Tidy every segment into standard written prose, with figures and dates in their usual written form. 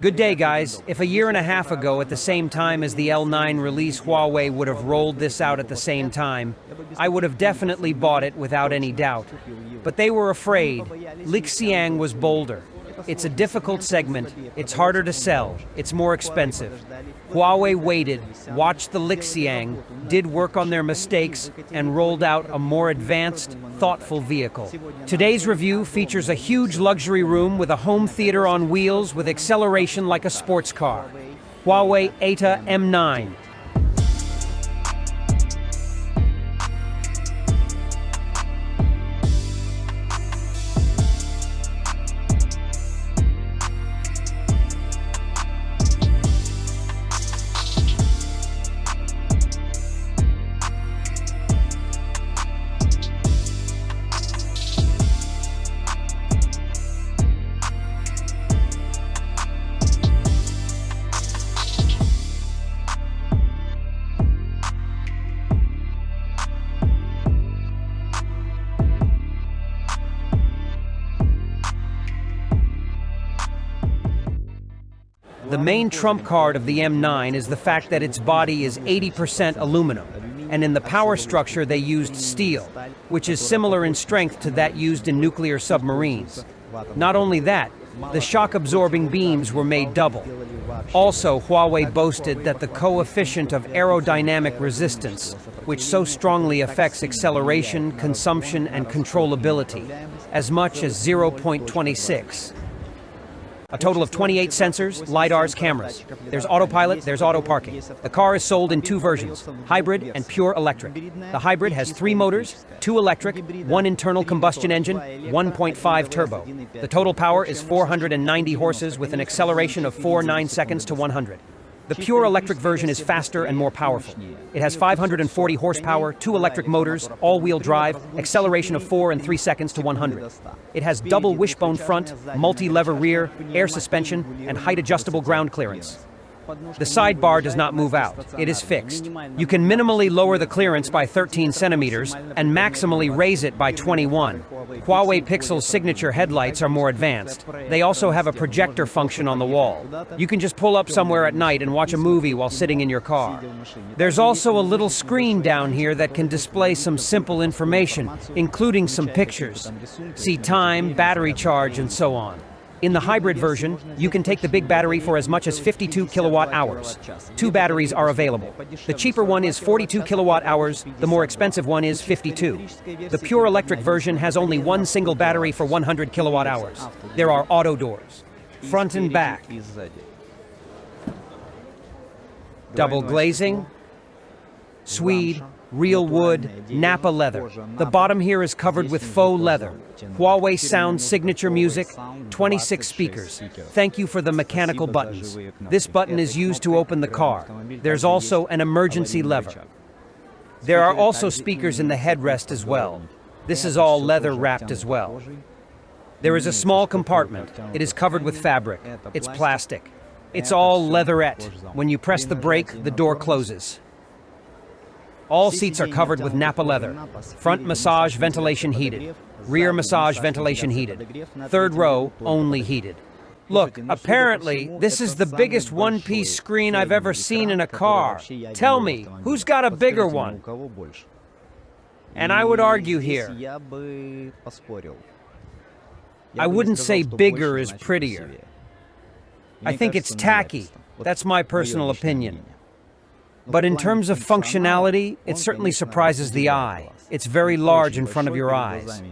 Good day, guys. If a year and a half ago, at the same time as the L9 release, Huawei would have rolled this out at the same time, I would have definitely bought it without any doubt. But they were afraid. Gilevich.eng was bolder. It's a difficult segment, it's harder to sell, it's more expensive. Huawei waited, watched the Gilevich.eng, did work on their mistakes, and rolled out a more advanced, thoughtful vehicle. Today's review features a huge luxury room with a home theater on wheels with acceleration like a sports car. Huawei Aito M9. The main trump card of the M9 is the fact that its body is 80% aluminum, and in the power structure they used steel, which is similar in strength to that used in nuclear submarines. Not only that, the shock-absorbing beams were made double. Also, Huawei boasted that the coefficient of aerodynamic resistance, which so strongly affects acceleration, consumption, and controllability, as much as 0.26. A total of 28 sensors, LiDARs, cameras. There's autopilot, there's auto parking. The car is sold in two versions, hybrid and pure electric. The hybrid has 3 motors, 2 electric, 1 internal combustion engine, 1.5 turbo. The total power is 490 horses with an acceleration of 4.9 seconds to 100. The pure electric version is faster and more powerful. It has 540 horsepower, 2 electric motors, all-wheel drive, acceleration of 4 and 3 seconds to 100. It has double wishbone front, multi-lever rear, air suspension, and height-adjustable ground clearance. The sidebar does not move out. It is fixed. You can minimally lower the clearance by 13 centimeters and maximally raise it by 21. Huawei Pixel's signature headlights are more advanced. They also have a projector function on the wall. You can just pull up somewhere at night and watch a movie while sitting in your car. There's also a little screen down here that can display some simple information, including some pictures. See time, battery charge, and so on. In the hybrid version, you can take the big battery for as much as 52 kilowatt hours. 2 batteries are available. The cheaper one is 42 kilowatt hours, the more expensive one is 52. The pure electric version has only 1 single battery for 100 kilowatt hours. There are auto doors, front and back. Double glazing, Swede, real wood, Napa leather. The bottom here is covered with faux leather. Huawei Sound signature music, 26 speakers. Thank you for the mechanical buttons. This button is used to open the car. There's also an emergency lever. There are also speakers in the headrest as well. This is all leather wrapped as well. There is a small compartment. It is covered with fabric. It's plastic. It's all leatherette. When you press the brake, the door closes. All seats are covered with Napa leather. Front massage ventilation heated. Rear massage ventilation heated. Third row only heated. Look, apparently, this is the biggest one-piece screen I've ever seen in a car. Tell me, who's got a bigger one? And I would argue here. I wouldn't say bigger is prettier. I think it's tacky. That's my personal opinion. But in terms of functionality, it certainly surprises the eye. It's very large in front of your eyes.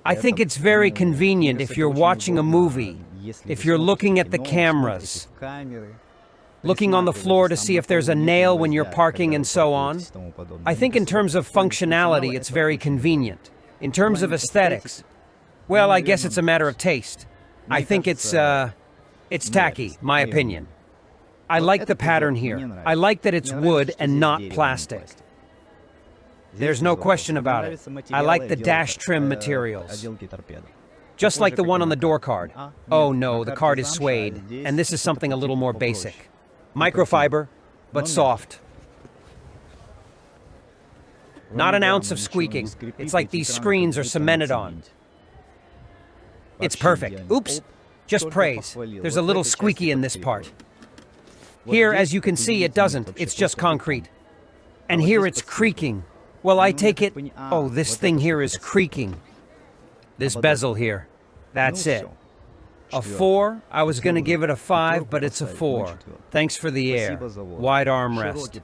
I think it's very convenient if you're watching a movie, if you're looking at the cameras, looking on the floor to see if there's a nail when you're parking and so on. I think in terms of functionality, it's very convenient. In terms of aesthetics, well, I guess it's a matter of taste. I think it's tacky, my opinion. I like the pattern here. I like that it's wood and not plastic. There's no question about it. I like the dash trim materials. Just like the one on the door card. Oh no, the card is suede, and this is something a little more basic. Microfiber, but soft. Not an ounce of squeaking. It's like these screens are cemented on. It's perfect. Oops! Just praise. There's a little squeaky in this part. Here, as you can see, it doesn't. It's just concrete. And here it's creaking. Well, I take it... Oh, this thing here is creaking. This bezel here. That's it. A 4? I was going to give it a 5, but it's a 4. Thanks for the air. Wide armrest.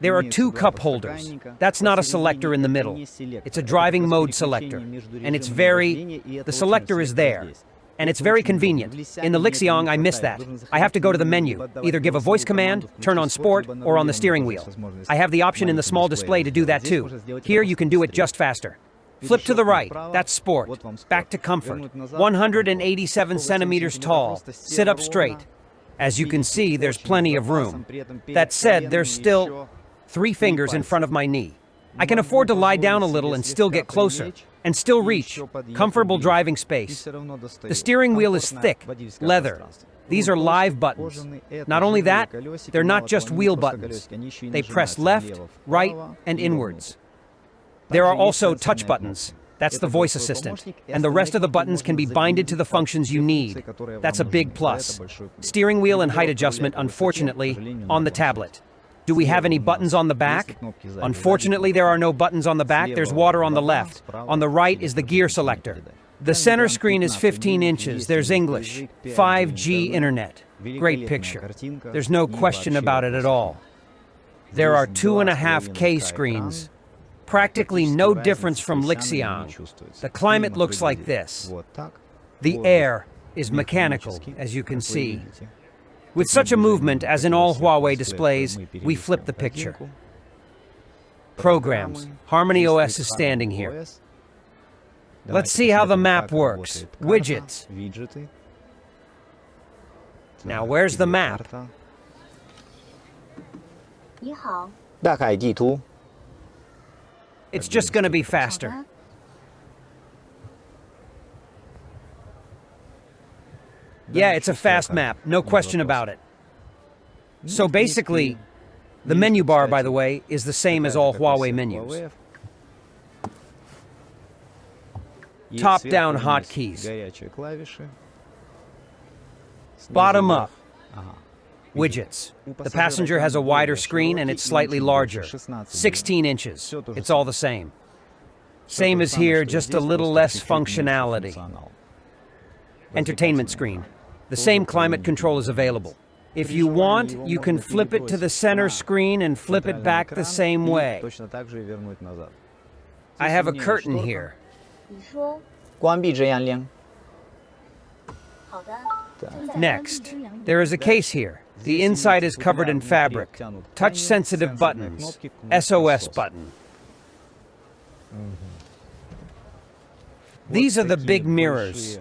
There are 2 cup holders. That's not a selector in the middle. It's a driving mode selector. And it's the selector is there. And it's very convenient. In the Gilevich.eng, I miss that. I have to go to the menu, either give a voice command, turn on sport, or on the steering wheel. I have the option in the small display to do that too. Here you can do it just faster. Flip to the right, that's sport. Back to comfort. 187 centimeters tall. Sit up straight. As you can see, there's plenty of room. That said, there's still 3 fingers in front of my knee. I can afford to lie down a little and still get closer, and still reach. Comfortable driving space. The steering wheel is thick, leather. These are live buttons. Not only that, they're not just wheel buttons. They press left, right, and inwards. There are also touch buttons. That's the voice assistant. And the rest of the buttons can be binded to the functions you need. That's a big plus. Steering wheel and height adjustment, unfortunately, on the tablet. Do we have any buttons on the back? Unfortunately, there are no buttons on the back. There's water on the left. On the right is the gear selector. The center screen is 15 inches. There's English. 5G internet. Great picture. There's no question about it at all. There are 2.5K screens. Practically no difference from Gilevich.eng. The climate looks like this. The air is mechanical, as you can see. With such a movement, as in all Huawei displays, we flip the picture. Programs. Harmony OS is standing here. Let's see how the map works. Widgets. Now, where's the map? 你好， 大凯地图 It's just going to be faster. Yeah, it's a fast map, no question about it. So basically, the menu bar, by the way, is the same as all Huawei menus. Top-down hotkeys. Bottom up. Widgets. The passenger has a wider screen and it's slightly larger. 16 inches. It's all the same. Same as here, just a little less functionality. Entertainment screen. The same climate control is available. If you want, you can flip it to the center screen and flip it back the same way. I have a curtain here. 你说 关闭遮阳帘 好的。 Next, there is a case here. The inside is covered in fabric. Touch-sensitive buttons. SOS button. These are the big mirrors.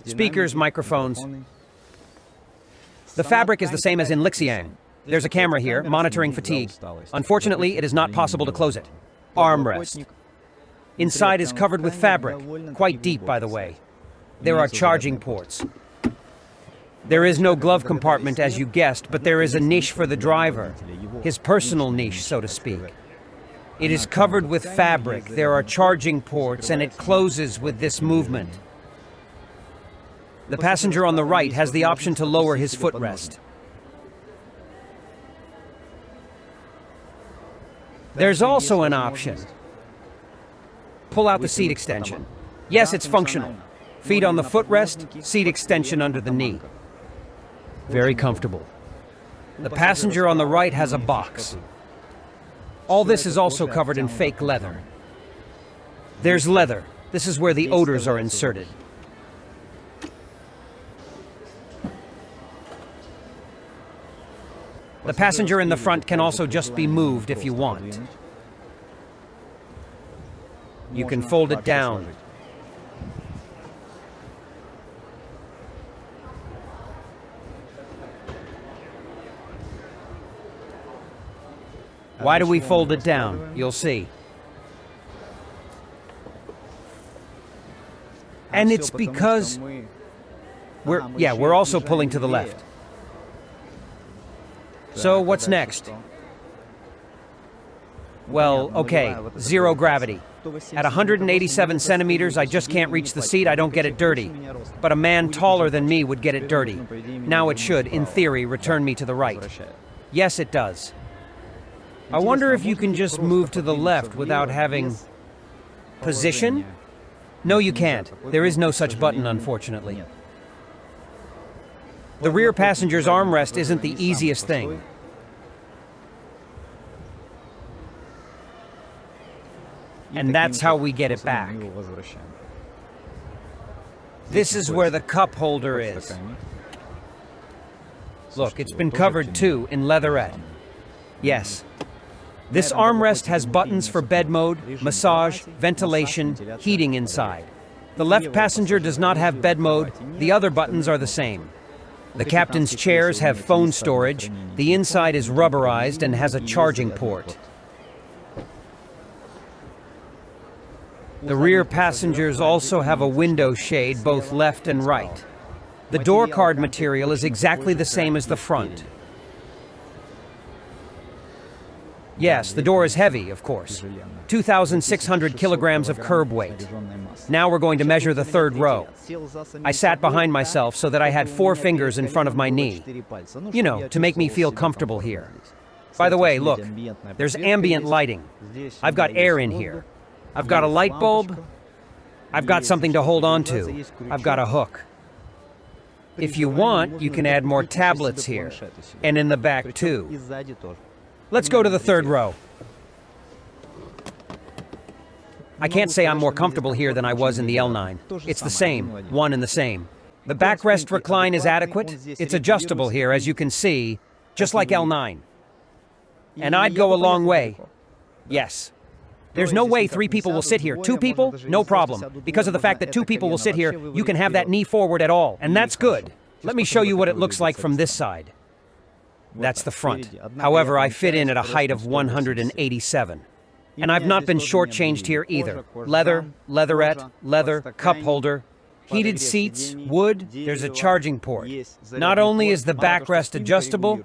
Speakers, microphones. The fabric is the same as in Gilevich.eng. There's a camera here, monitoring fatigue. Unfortunately, it is not possible to close it. Armrest. Inside is covered with fabric, quite deep, by the way. There are charging ports. There is no glove compartment, as you guessed, but there is a niche for the driver. His personal niche, so to speak. It is covered with fabric, there are charging ports, and it closes with this movement. The passenger on the right has the option to lower his footrest. There's also an option. Pull out the seat extension. Yes, it's functional. Feet on the footrest, seat extension under the knee. Very comfortable. The passenger on the right has a box. All this is also covered in fake leather. There's leather. This is where the odors are inserted. The passenger in the front can also just be moved if you want. You can fold it down. Why do we fold it down? You'll see. And it's because we're also pulling to the left. So what's next? Well, okay, zero gravity. At 187 centimeters, I just can't reach the seat, I don't get it dirty. But a man taller than me would get it dirty. Now it should, in theory, return me to the right. Yes, it does. I wonder if you can just move to the left without having... position? No, you can't. There is no such button, unfortunately. The rear passenger's armrest isn't the easiest thing. And that's how we get it back. This is where the cup holder is. Look, it's been covered too, in leatherette. Yes. This armrest has buttons for bed mode, massage, ventilation, heating inside. The left passenger does not have bed mode, the other buttons are the same. The captain's chairs have phone storage, the inside is rubberized and has a charging port. The rear passengers also have a window shade both left and right. The door card material is exactly the same as the front. Yes, the door is heavy, of course. 2,600 kilograms of curb weight. Now we're going to measure the third row. I sat behind myself so that I had 4 fingers in front of my knee. You know, to make me feel comfortable here. By the way, look, there's ambient lighting. I've got air in here. I've got a light bulb. I've got something to hold on to. I've got a hook. If you want, you can add more tablets here. And in the back, too. Let's go to the third row. I can't say I'm more comfortable here than I was in the L9. It's the same, one and the same. The backrest recline is adequate. It's adjustable here, as you can see, just like L9. And I'd go a long way. Yes. There's no way 3 people will sit here. 2 people? No problem. Because of the fact that 2 people will sit here, you can have that knee forward at all. And that's good. Let me show you what it looks like from this side. That's the front. However, I fit in at a height of 187. And I've not been shortchanged here either. Leather, leatherette, leather, cup holder, heated seats, wood, there's a charging port. Not only is the backrest adjustable,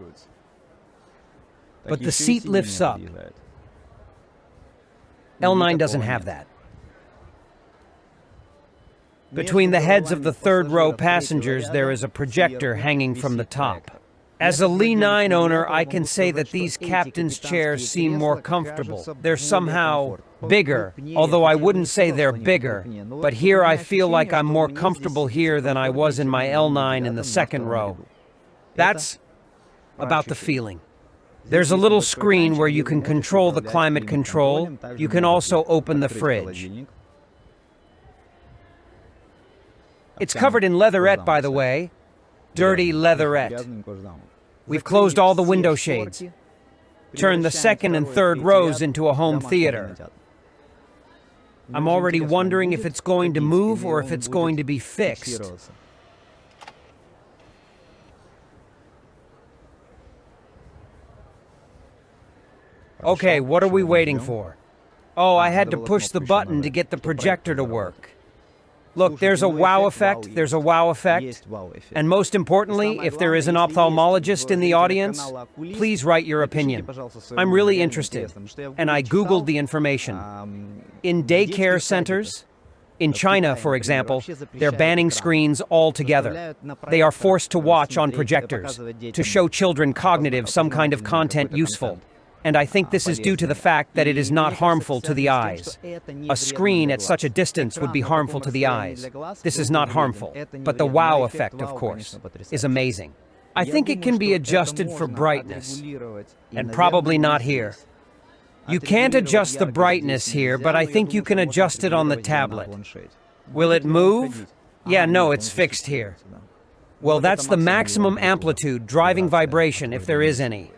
but the seat lifts up. L9 doesn't have that. Between the heads of the third row passengers, there is a projector hanging from the top. As a Li9 owner, I can say that these captain's chairs seem more comfortable. They're somehow bigger, although I wouldn't say they're bigger. But here I feel like I'm more comfortable here than I was in my L9 in the second row. That's about the feeling. There's a little screen where you can control the climate control. You can also open the fridge. It's covered in leatherette, by the way. Dirty leatherette. We've closed all the window shades. Turned the second and third rows into a home theater. I'm already wondering if it's going to move or if it's going to be fixed. Okay, what are we waiting for? Oh, I had to push the button to get the projector to work. Look, there's a wow effect, and most importantly, if there is an ophthalmologist in the audience, please write your opinion. I'm really interested, and I Googled the information. In daycare centers, in China, for example, they're banning screens altogether. They are forced to watch on projectors, to show children cognitive some kind of content useful. And I think this is due to the fact that it is not harmful to the eyes. A screen at such a distance would be harmful to the eyes. This is not harmful, but the wow effect, of course, is amazing. I think it can be adjusted for brightness, and probably not here. You can't adjust the brightness here, but I think you can adjust it on the tablet. Will it move? Yeah, no, it's fixed here. Well, that's the maximum amplitude, driving vibration, if there is any.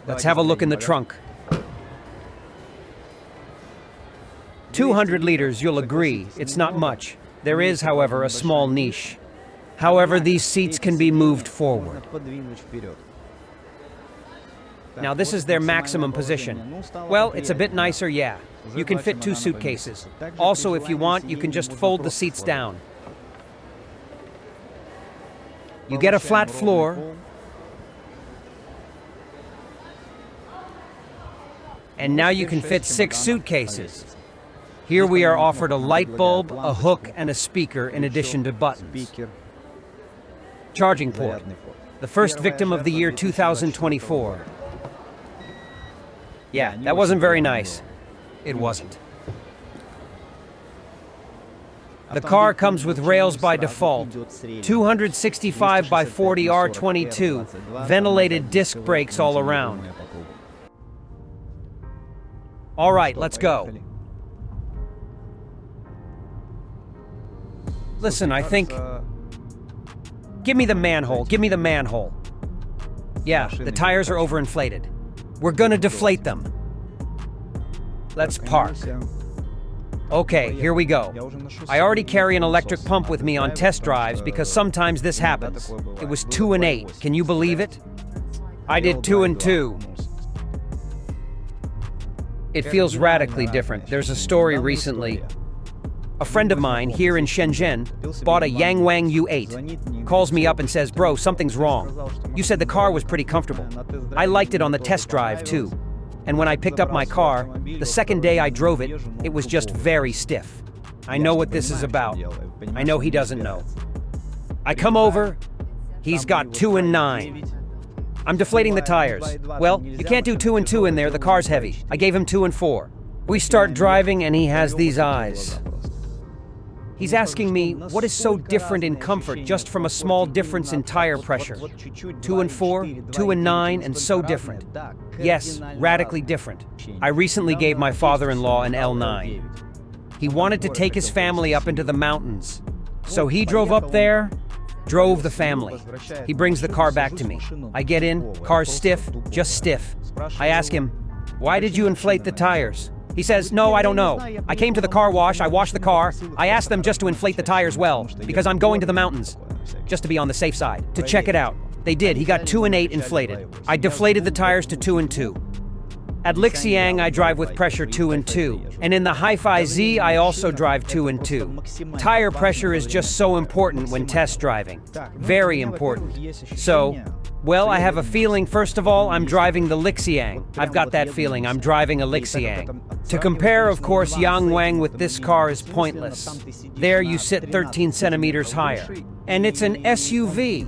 Let's have a look in the trunk. 200 liters, you'll agree, it's not much. There is, however, a small niche. However, these seats can be moved forward. Now, this is their maximum position. Well, it's a bit nicer, yeah. You can fit 2 suitcases. Also, if you want, you can just fold the seats down. You get a flat floor, And now you can fit 6 suitcases. Here we are offered a light bulb, a hook, and a speaker in addition to buttons. Charging port. The first victim of the year 2024. Yeah, that wasn't very nice. It wasn't. The car comes with rails by default, 265 by 40 R22, ventilated disc brakes all around. All right, let's go. Listen, I think... Give me the manhole, give me the manhole. Yeah, the tires are overinflated. We're gonna deflate them. Let's park. Okay, here we go. I already carry an electric pump with me on test drives because sometimes this happens. It was 2 and 8. Can you believe it? I did 2 and 2. It feels radically different. There's a story recently. A friend of mine here in Shenzhen bought a Yangwang U8. Calls me up and says, "Bro, something's wrong. You said the car was pretty comfortable." I liked it on the test drive too. And when I picked up my car, the second day I drove it, it was just very stiff. I know what this is about. I know he doesn't know. I come over, he's got 2 and 9. I'm deflating the tires. Well, you can't do 2 and 2 in there, the car's heavy. I gave him 2 and 4. We start driving and he has these eyes. He's asking me, what is so different in comfort just from a small difference in tire pressure? 2 and 4, 2 and 9, and so different. Yes, radically different. I recently gave my father-in-law an L9. He wanted to take his family up into the mountains. So he drove up there, drove the family. He brings the car back to me. I get in, car's stiff, just stiff. I ask him, "Why did you inflate the tires?" He says, "No, I don't know. I came to the car wash, I washed the car. I asked them just to inflate the tires well, because I'm going to the mountains. Just to be on the safe side, to check it out." They did. He got 2 and 8 inflated. I deflated the tires to 2 and 2. At Lixiang, I drive with pressure 2 and 2. And in the Hi-Fi Z, I also drive 2 and 2. Tire pressure is just so important when test driving. Very important. So, well, I have a feeling, first of all, I'm driving the Lixiang. I've got that feeling, I'm driving a Lixiang. To compare, of course, Yangwang with this car is pointless. There you sit 13 centimeters higher. And it's an SUV.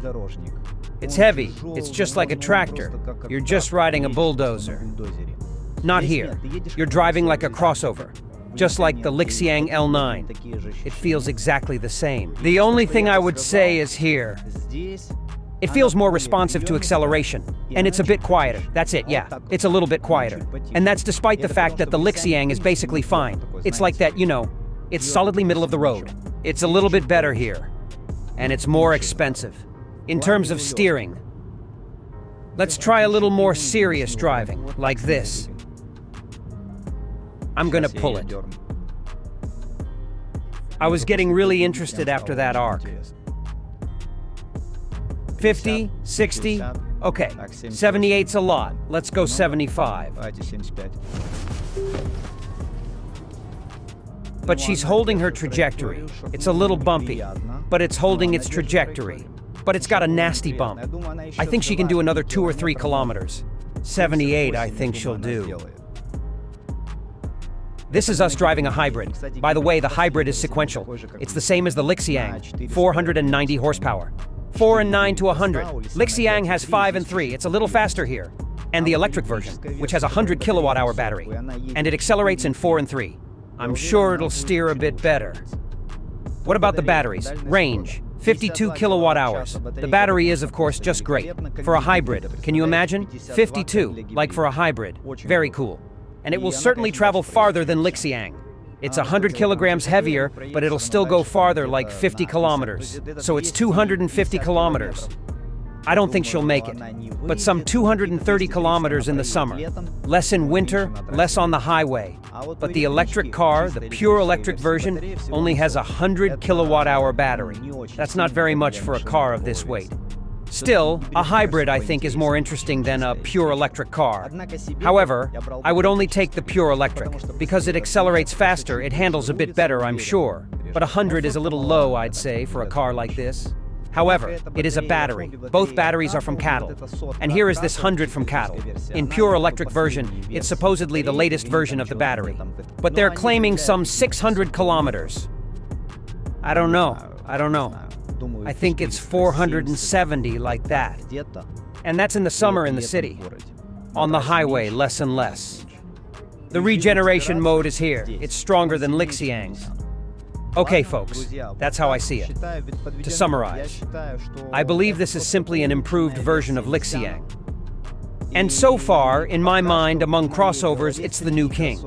It's heavy. It's just like a tractor. You're just riding a bulldozer. Not here. You're driving like a crossover. Just like the Lixiang L9. It feels exactly the same. The only thing I would say is here. It feels more responsive to acceleration, and it's a bit quieter. That's it, yeah. It's a little bit quieter. And that's despite the fact that the Lixiang is basically fine. It's like that, you know, it's solidly middle of the road. It's a little bit better here. And it's more expensive. In terms of steering. Let's try a little more serious driving, like this. I'm gonna pull it. I was getting really interested after that arc. 50, 60, okay, 78's a lot. Let's go 75. But she's holding her trajectory. It's a little bumpy, but it's holding its trajectory. But it's got a nasty bump. I think she can do another 2 or 3 kilometers. 78, I think she'll do. This is us driving a hybrid. By the way, the hybrid is sequential. It's the same as the Lixiang, 490 horsepower. 4 and 9 to 100. Lixiang has 5 and 3. It's a little faster here. And the electric version, which has a 100 kilowatt-hour battery. And it accelerates in 4 and 3. I'm sure it'll steer a bit better. What about the batteries? Range, 52 kilowatt hours. The battery is, of course, just great. For a hybrid, can you imagine? 52, like for a hybrid. Very cool. And it will certainly travel farther than Lixiang. It's 100 kilograms heavier, but it'll still go farther, like 50 kilometers. So it's 250 kilometers. I don't think she'll make it, but some 230 kilometers in the summer. Less in winter, less on the highway. But the electric car, the pure electric version, only has a 100 kilowatt-hour battery. That's not very much for a car of this weight. Still, a hybrid, I think, is more interesting than a pure electric car. However, I would only take the pure electric. Because it accelerates faster, it handles a bit better, I'm sure. But 100 is a little low, I'd say, for a car like this. However, it is a battery. Both batteries are from cattle. And here is this 100 from cattle. In pure electric version, it's supposedly the latest version of the battery. But they're claiming some 600 kilometers. I don't know. I think it's 470 like that. And that's in the summer in the city. On the highway, less and less. The regeneration mode is here. It's stronger than gilevich.eng's. Okay, folks, that's how I see it. To summarize, I believe this is simply an improved version of gilevich.eng. And so far, in my mind, among crossovers, it's the new king.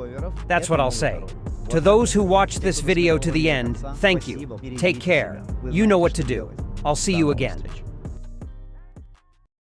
That's what I'll say. To those who watched this video to the end, thank you. Take care. You know what to do. I'll see you again.